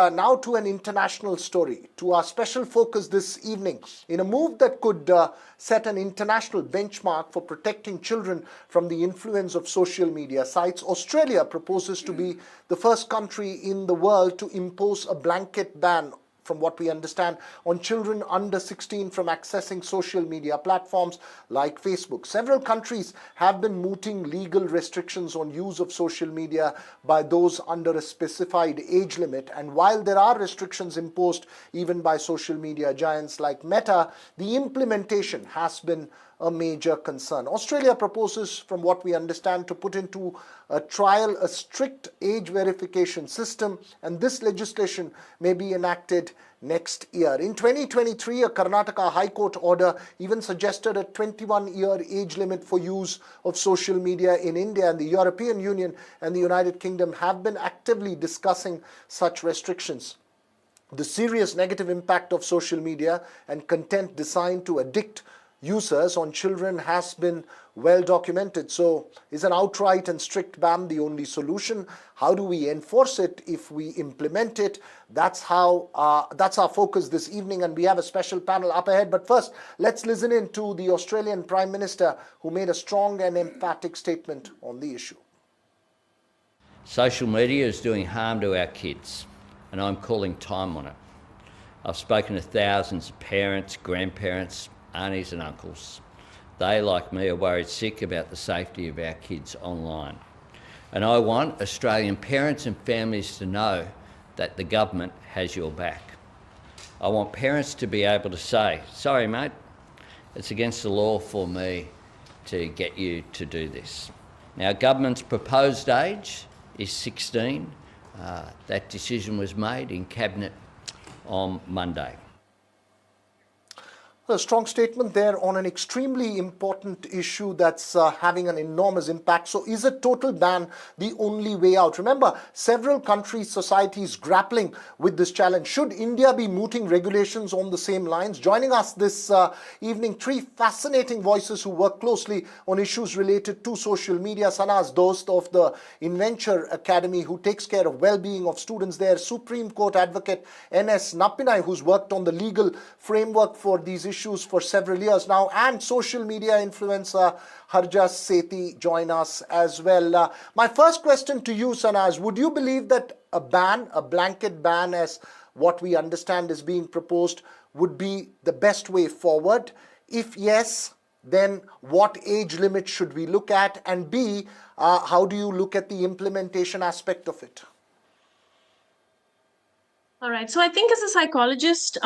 Now to an international story, to our special focus this evening. In a move that could set an international benchmark for protecting children from the influence of social media sites, Australia proposes to be the first country in the world to impose a blanket ban, from what we understand, on children under 16 from accessing social media platforms like Facebook. Several countries have been mooting legal restrictions on use of social media by those under a specified age limit. And while there are restrictions imposed even by social media giants like Meta, the implementation has been a major concern. Australia proposes, from what we understand, to put into a trial a strict age verification system, and this legislation may be enacted next year. In 2023, a Karnataka High Court order even suggested a 21-year age limit for use of social media in India, and the European Union and the United Kingdom have been actively discussing such restrictions. The serious negative impact of social media and content designed to addict users on children has been well documented. So is an outright and strict ban the only solution? How do we enforce it if we implement it? That's our focus this evening, and we have a special panel up ahead. But first, let's listen in to the Australian Prime Minister, who made a strong and emphatic statement on the issue. Social media is doing harm to our kids, and I'm calling time on it. I've spoken to thousands of parents, grandparents, aunties and uncles. They, like me, are worried sick about the safety of our kids online. And I want Australian parents and families to know that the government has your back. I want parents to be able to say, sorry mate, it's against the law for me to get you to do this. Now, government's proposed age is 16. That decision was made in Cabinet on Monday. A strong statement there on an extremely important issue that's having an enormous impact. So is a total ban the only way out? Remember, several countries, societies grappling with this challenge. Should India be mooting regulations on the same lines? Joining us this evening, three fascinating voices who work closely on issues related to social media. Sanaz Dost of the Inventure Academy, who takes care of well-being of students there. Supreme Court Advocate N.S. Nappinai, who's worked on the legal framework for these issues for several years now, and social media influencer Harjas Sethi join us as well. My first question to you, Sanaz, would you believe that a blanket ban as what we understand is being proposed, would be the best way forward? If yes, then what age limit should we look at? And B, how do you look at the implementation aspect of it? All right. So I think as a psychologist,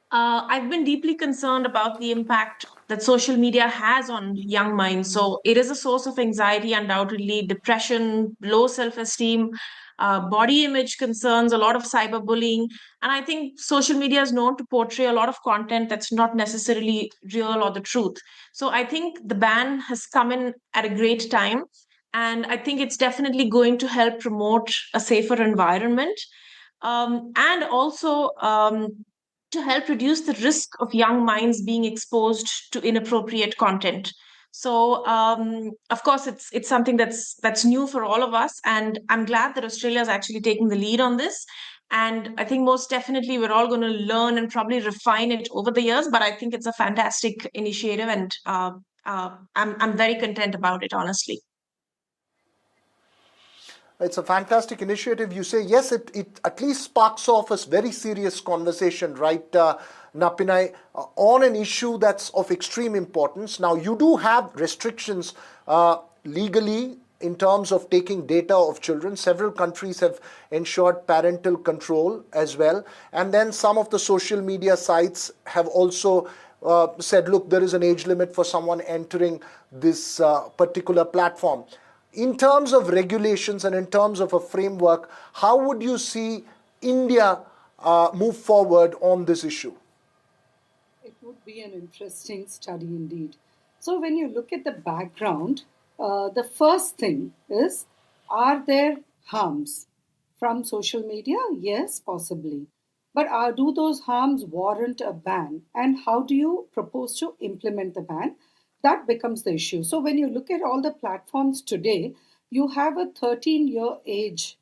I've been deeply concerned about the impact that social media has on young minds. So it is a source of anxiety, undoubtedly, depression, low self-esteem, body image concerns, a lot of cyberbullying. And I think social media is known to portray a lot of content that's not necessarily real or the truth. So I think the ban has come in at a great time. And I think it's definitely going to help promote a safer environment. And also to help reduce the risk of young minds being exposed to inappropriate content. So, of course, it's something that's new for all of us, and I'm glad that Australia is actually taking the lead on this. And I think most definitely we're all going to learn and probably refine it over the years. But I think it's a fantastic initiative, and I'm very content about it, honestly. It's a fantastic initiative. You say, yes, it at least sparks off a very serious conversation, right, Nappinai, on an issue that's of extreme importance. Now, you do have restrictions legally in terms of taking data of children. Several countries have ensured parental control as well. And then some of the social media sites have also said, look, there is an age limit for someone entering this particular platform. In terms of regulations and in terms of a framework, how would you see India move forward on this issue? It would be an interesting study indeed. So when you look at the background, the first thing is, are there harms from social media? Yes, possibly. But do those harms warrant a ban? And how do you propose to implement the ban? That becomes the issue. So when you look at all the platforms today, you have a 13-year age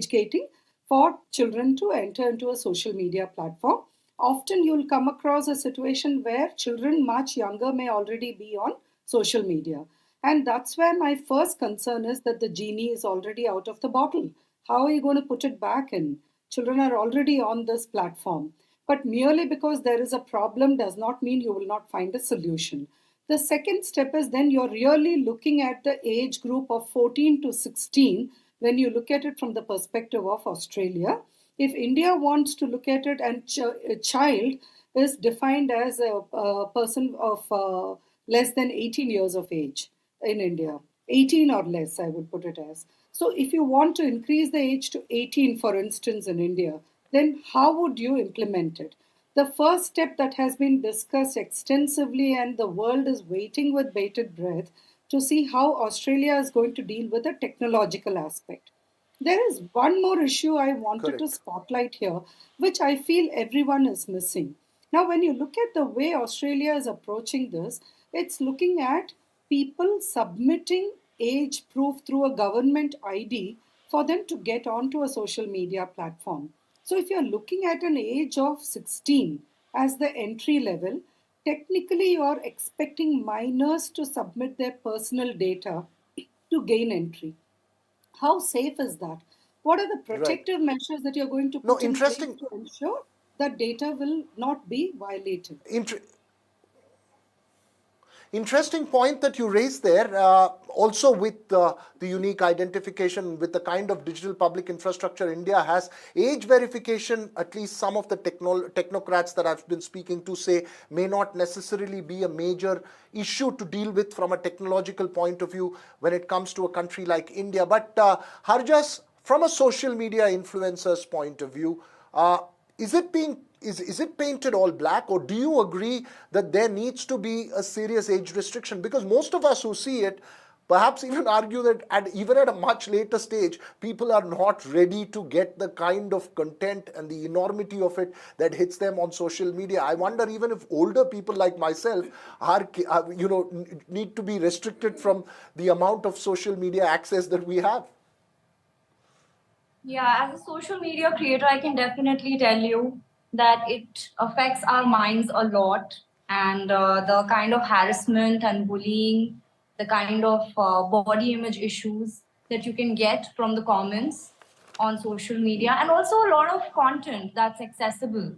gating for children to enter into a social media platform. Often you'll come across a situation where children much younger may already be on social media. And that's where my first concern is that the genie is already out of the bottle. How are you going to put it back in? Children are already on this platform. But merely because there is a problem does not mean you will not find a solution. The second step is then you're really looking at the age group of 14 to 16 when you look at it from the perspective of Australia. If India wants to look at it, and a child is defined as a person of less than 18 years of age in India, 18 or less, I would put it as. So, if you want to increase the age to 18, for instance, in India, then how would you implement it? The first step that has been discussed extensively, and the world is waiting with bated breath to see how Australia is going to deal with the technological aspect. There is one more issue I wanted to Correct. spotlight here, which I feel everyone is missing. Now, when you look at the way Australia is approaching this, it's looking at people submitting age proof through a government ID for them to get onto a social media platform. So, if you're looking at an age of 16 as the entry level, technically you're expecting minors to submit their personal data to gain entry. How safe is that? What are the Right. protective measures that you're going to No, put in place interesting. to ensure that data will not be violated? Inter- Interesting point that you raised there. Also, with the unique identification, with the kind of digital public infrastructure India has, age verification, at least some of the technocrats that I've been speaking to say, may not necessarily be a major issue to deal with from a technological point of view when it comes to a country like India. But Harjas, from a social media influencer's point of view, is it being is it painted all black, or do you agree that there needs to be a serious age restriction? Because most of us who see it perhaps even argue that even at a much later stage, people are not ready to get the kind of content and the enormity of it that hits them on social media. I wonder even if older people like myself need to be restricted from the amount of social media access that we have. Yeah, as a social media creator, I can definitely tell you that it affects our minds a lot. And the kind of harassment and bullying, the kind of body image issues that you can get from the comments on social media, and also a lot of content that's accessible.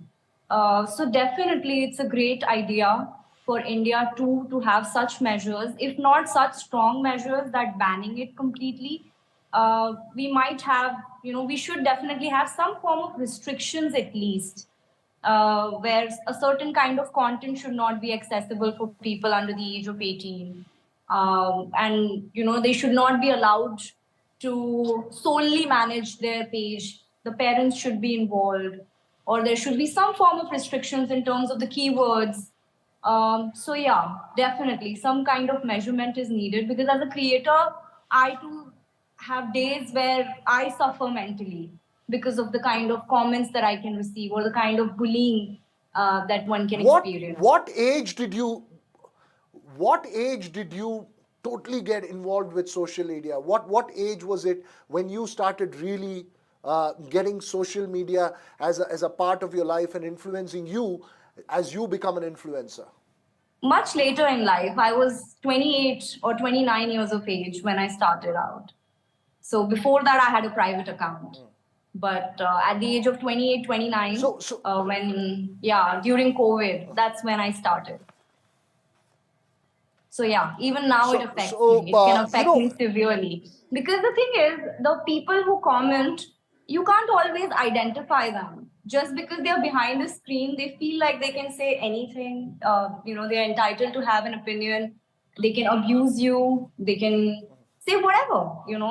So definitely, it's a great idea for India to have such measures, if not such strong measures that banning it completely. We might have, we should definitely have some form of restrictions at least, where a certain kind of content should not be accessible for people under the age of 18. And, they should not be allowed to solely manage their page. The parents should be involved, or there should be some form of restrictions in terms of the keywords. So yeah, definitely some kind of measurement is needed, because as a creator, I too have days where I suffer mentally because of the kind of comments that I can receive, or the kind of bullying that one can What experience. what age did you what age did you totally get involved with social media? What age was it when you started really getting social media as a part of your life and influencing you as you become an influencer? Much later in life, I was 28 or 29 years of age when I started out. So before that, I had a private account. But at the age of 28, 29, So during COVID, that's when I started. So yeah, even now it so affects so me. It can you affect know me severely. Because the thing is, the people who comment, you can't always identify them. Just because they're behind the screen, they feel like they can say anything. They're entitled to have an opinion. They can abuse you. They can say whatever.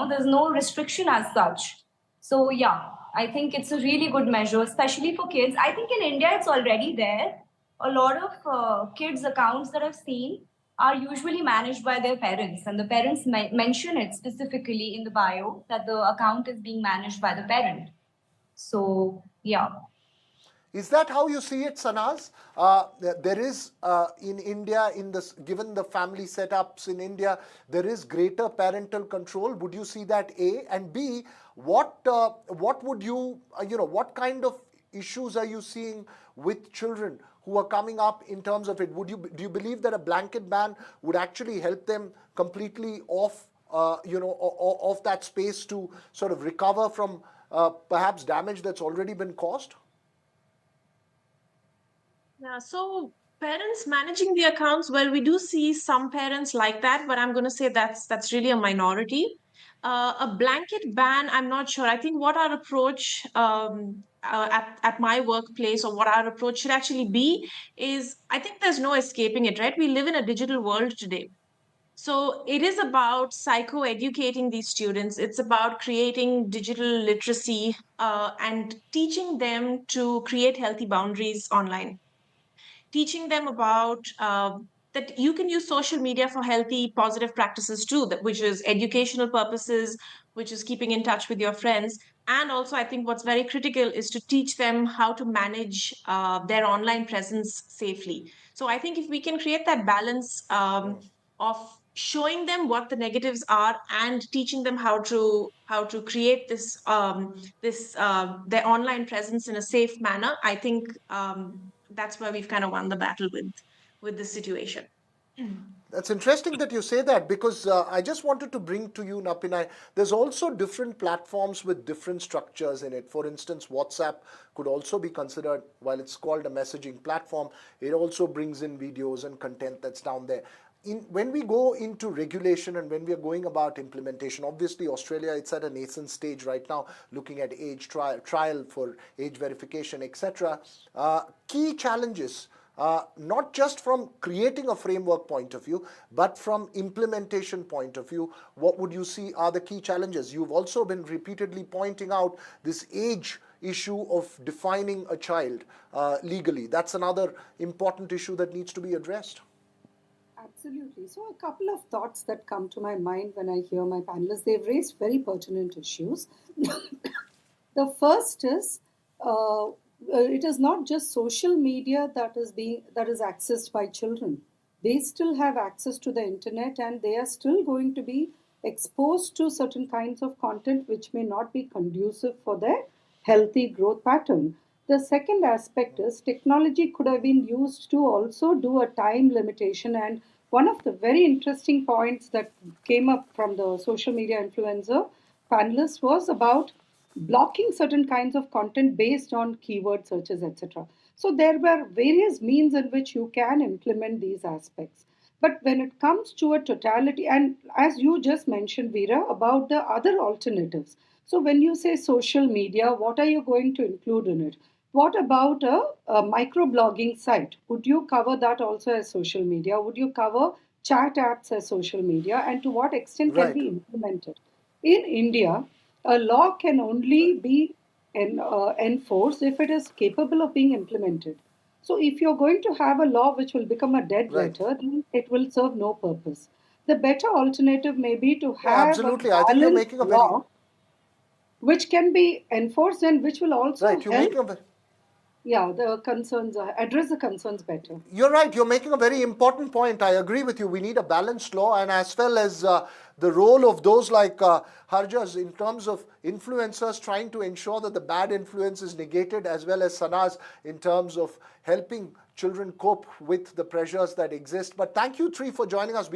There's no restriction as such. So yeah, I think it's a really good measure, especially for kids. I think in India it's already there. A lot of kids' accounts that I've seen are usually managed by their parents, and the parents mention it specifically in the bio that the account is being managed by the parent. So yeah. Is that how you see it, Sanaz? There is in India, given the family setups in India, there is greater parental control. Would you see that, A? And B, what would you, what kind of issues are you seeing with children who are coming up in terms of it? Do you believe that a blanket ban would actually help them completely off, off that space to sort of recover from perhaps damage that's already been caused? Yeah, so parents managing the accounts, well, we do see some parents like that, but I'm going to say that's really a minority. A blanket ban, I'm not sure. I think what our approach at my workplace, or what our approach should actually be, is I think there's no escaping it, right? We live in a digital world today. So it is about psycho-educating these students. It's about creating digital literacy and teaching them to create healthy boundaries online, teaching them about that you can use social media for healthy, positive practices too, which is educational purposes, which is keeping in touch with your friends. And also, I think what's very critical is to teach them how to manage their online presence safely. So I think if we can create that balance of showing them what the negatives are and teaching them how to create this their online presence in a safe manner, I think that's where we've kind of won the battle with this situation. That's interesting that you say that, because I just wanted to bring to you, Napinai, there's also different platforms with different structures in it. For instance, WhatsApp could also be considered, while it's called a messaging platform, it also brings in videos and content that's down there. When we go into regulation and when we are going about implementation, obviously Australia, it's at a nascent stage right now, looking at age trial for age verification, etc. Key challenges, not just from creating a framework point of view, but from implementation point of view, what would you see are the key challenges? You've also been repeatedly pointing out this age issue of defining a child legally. That's another important issue that needs to be addressed. Absolutely. So, a couple of thoughts that come to my mind when I hear my panelists, they've raised very pertinent issues. The first is it is not just social media that is accessed by children. They still have access to the internet, and they are still going to be exposed to certain kinds of content which may not be conducive for their healthy growth pattern. The second aspect is technology could have been used to also do a time limitation. And one of the very interesting points that came up from the social media influencer panelists was about blocking certain kinds of content based on keyword searches, etc. So there were various means in which you can implement these aspects. But when it comes to a totality, and as you just mentioned, Veera, about the other alternatives. So when you say social media, what are you going to include in it? What about a microblogging site? Would you cover that also as social media? Would you cover chat apps as social media? And to what extent can Right. be implemented? In India, a law can only be enforced if it is capable of being implemented. So, if you're going to have a law which will become a dead Right. letter, then it will serve no purpose. The better alternative may be to No, have a absolutely. I think you're balanced making a very law which can be enforced and which will also right. You're help, making a very the concerns, address the concerns better. You're right. You're making a very important point. I agree with you. We need a balanced law, and as well as the role of those like Harjas in terms of influencers trying to ensure that the bad influence is negated, as well as Sanaz in terms of helping children cope with the pressures that exist. But thank you three for joining us.